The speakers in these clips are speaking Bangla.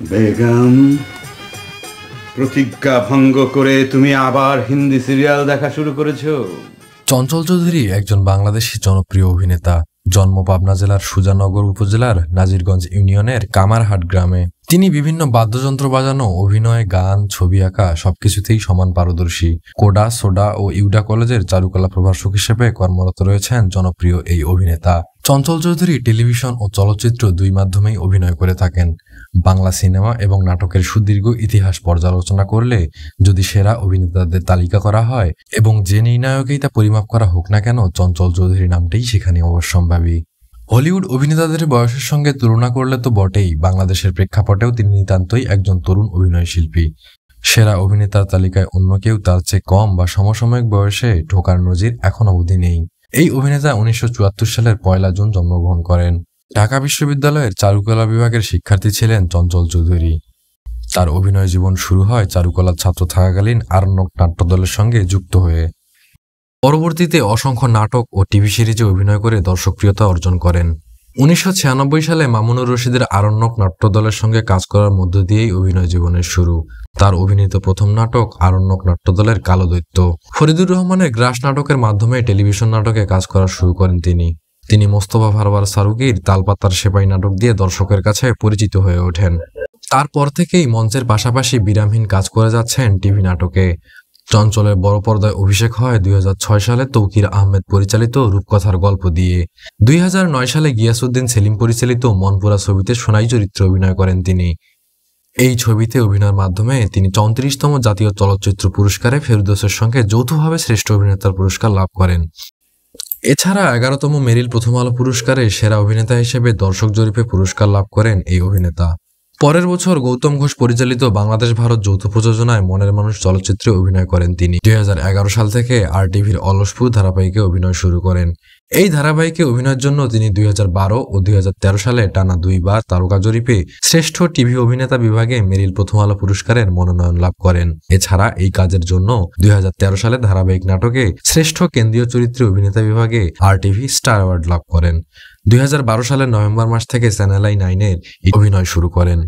বেগম, প্রতিজ্ঞা ভঙ্গ করে তুমি আবার হিন্দি সিরিয়াল দেখা শুরু করেছো। চঞ্চল চৌধুরী একজন বাংলাদেশী জনপ্রিয় অভিনেতা। জন্ম পাবনা জেলার সুজানগর উপজেলার নাজিরগঞ্জ ইউনিয়নের কামারহাট গ্রামে। তিনি বিভিন্ন বাদ্যযন্ত্র বাজানো, অভিনয়, গান, ছবি আঁকা সবকিছুতেই সমান পারদর্শী। কোডা, সোডা ও ইউডা কলেজের চারুকলা প্রভাষক হিসেবে কর্মরত রয়েছেন জনপ্রিয় এই অভিনেতা। চঞ্চল চৌধুরী টেলিভিশন ও চলচ্চিত্র দুই মাধ্যমেই অভিনয় করে থাকেন। বাংলা সিনেমা এবং নাটকের সুদীর্ঘ ইতিহাস পর্যালোচনা করলে যদি সেরা অভিনেতাদের তালিকা করা হয় এবং যে নির্ণায়কেই তা পরিমাপ করা হোক না কেন, চঞ্চল চৌধুরী নামটাই সেখানে অবশ্যম্ভাবী। হলিউড অভিনেতাদের বয়সের সঙ্গে তুলনা করলে তো বটেই, বাংলাদেশের প্রেক্ষাপটেও তিনি নিতান্তই একজন তরুণ অভিনয়শিল্পী। সেরা অভিনেতার তালিকায় অন্য কেউ তার চেয়ে কম বা সমসাময়িক বয়সে ঢোকার নজির এখন অবধি নেই। এই অভিনেতা 1974 সালের 1 জুন জন্মগ্রহণ করেন। ঢাকা বিশ্ববিদ্যালয়ের চারুকলা বিভাগের শিক্ষার্থী ছিলেন চঞ্চল চৌধুরী। তার অভিনয় জীবন শুরু হয় চারুকলার ছাত্র থাকাকালীন আরণ্যক নাট্যদলের সঙ্গে যুক্ত হয়ে। পরবর্তীতে অসংখ্য নাটক ও টিভি সিরিজে অভিনয় করে দর্শকপ্রিয়তা অর্জন করেন। 1996 সালে মামুনুর রশিদের আরণ্যক নাট্যদলের সঙ্গে কাজ করার মধ্য দিয়েই অভিনয় জীবনের শুরু। তার অভিনীত প্রথম নাটক আরণ্যক নাট্যদলের কালো দৈত্য। ফরিদুর রহমানের গ্রাস নাটকের মাধ্যমে টেলিভিশন নাটকে কাজ করা শুরু করেন তিনি মোস্তফা ভারবার সারুকির তালপাতার সেপাই নাটক দিয়ে দর্শকের কাছে পরিচিত হয়ে ওঠেন। তারপর থেকেই মঞ্চের পাশাপাশি বিরামহীন কাজ করে যাচ্ছেন টিভি নাটকে। চঞ্চলের বড় পর্দায় অভিষেক হয় 2006 সালে তৌকির আহমেদ পরিচালিত রূপকথার গল্প দিয়ে। 2009 সালে গিয়াসউদ্দিন সেলিম পরিচালিত মনপুরা ছবিতে সোনাই চরিত্রে অভিনয় করেন তিনি। এই ছবিতে অভিনয়ের মাধ্যমে তিনি 34তম জাতীয় চলচ্চিত্র পুরস্কারে ফেরদৌসের সঙ্গে যৌথভাবে শ্রেষ্ঠ অভিনেতার পুরস্কার লাভ করেন। এছাড়া 11তম মেরিল প্রথম আলো পুরস্কারে সেরা অভিনেতা হিসেবে দর্শক জরিপে পুরস্কার লাভ করেন এই অভিনেতা। পরের বছর গৌতম ঘোষ পরিচালিত বাংলাদেশ ভারত যৌথ প্রযোজনায় মনের মানুষ চলচ্চিত্রে অভিনয় করেন তিনি। 2011 সাল থেকে RTVর অলসপুর ধারাবাহিকে অভিনয় শুরু করেন। এই ধারাবাহিকে অভিনয়ের জন্য তিনি 2012 ও 2013 সালে টানা 2 বার তারকা জরিপে শ্রেষ্ঠ টিভি অভিনেতা বিভাগে মেরিল প্রথম আলো পুরস্কারের মনোনয়ন লাভ করেন। এছাড়া এই কাজের জন্য 2013 সালে ধারাবাহিক নাটকে শ্রেষ্ঠ কেন্দ্রীয় চরিত্রে অভিনেতা বিভাগে RTV স্টার অ্যাওয়ার্ড লাভ করেন। 2012 সালের নভেম্বর মাস থেকে চ্যানেল আই-9-এর অভিনয় শুরু করেন।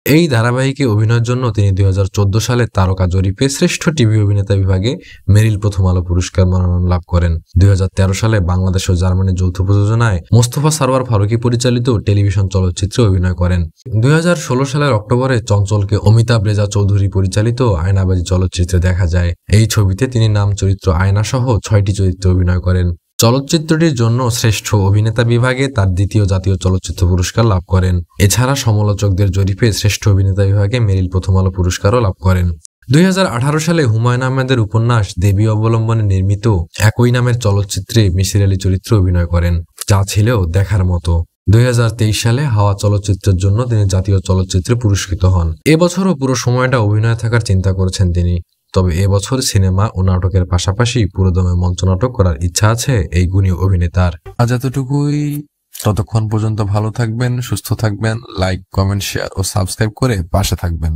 এই ধারাবাহিকে অভিনয়ের জন্য তিনি 2014 সালে তারকা জরিপে শ্রেষ্ঠ টিভি অভিনেতা বিভাগে মেরিল প্রথম আলো পুরস্কার মনোনয়ন লাভ করেন। 2013 সালে বাংলাদেশ ও জার্মানির যৌথ প্রযোজনায় মোস্তফা সারওয়ার ফারুকী পরিচালিত টেলিভিশন চলচ্চিত্রে অভিনয় করেন। 2016 সালের অক্টোবরে চঞ্চলকে অমিতাভ রেজা চৌধুরী পরিচালিত আয়নাবাজি চলচ্চিত্রে দেখা যায়। এই ছবিতে তিনি নাম চরিত্র আয়না সহ 6টি চরিত্রে অভিনয় করেন। চলচ্চিত্রটির জন্য শ্রেষ্ঠ অভিনেতা বিভাগে তার দ্বিতীয় জাতীয় চলচ্চিত্র পুরস্কার লাভ করেন। এছাড়া সমালোচকদের জরিপে শ্রেষ্ঠ অভিনেতা বিভাগে মেরিল প্রথম আলো পুরস্কারও লাভ করেন। 2018 সালে হুমায়ুন আহমেদের উপন্যাস দেবী অবলম্বনে নির্মিত একই নামের চলচ্চিত্রে মিসির আলী চরিত্রে অভিনয় করেন, যা ছিল দেখার মতো। 2023 সালে হাওয়া চলচ্চিত্রের জন্য তিনি জাতীয় চলচ্চিত্রে পুরস্কৃত হন। এবছরও পুরো সময়টা অভিনয়ে থাকার চিন্তা করেছেন তিনি। তবে এবছর সিনেমা ও নাটকের পাশাপাশি পুরোদমে মঞ্চনাটক করার ইচ্ছা আছে এই গুণী অভিনেতার। আজ এতটুকুই। ততক্ষণ পর্যন্ত ভালো থাকবেন, সুস্থ থাকবেন। লাইক, কমেন্ট, শেয়ার ও সাবস্ক্রাইব করে পাশে থাকবেন।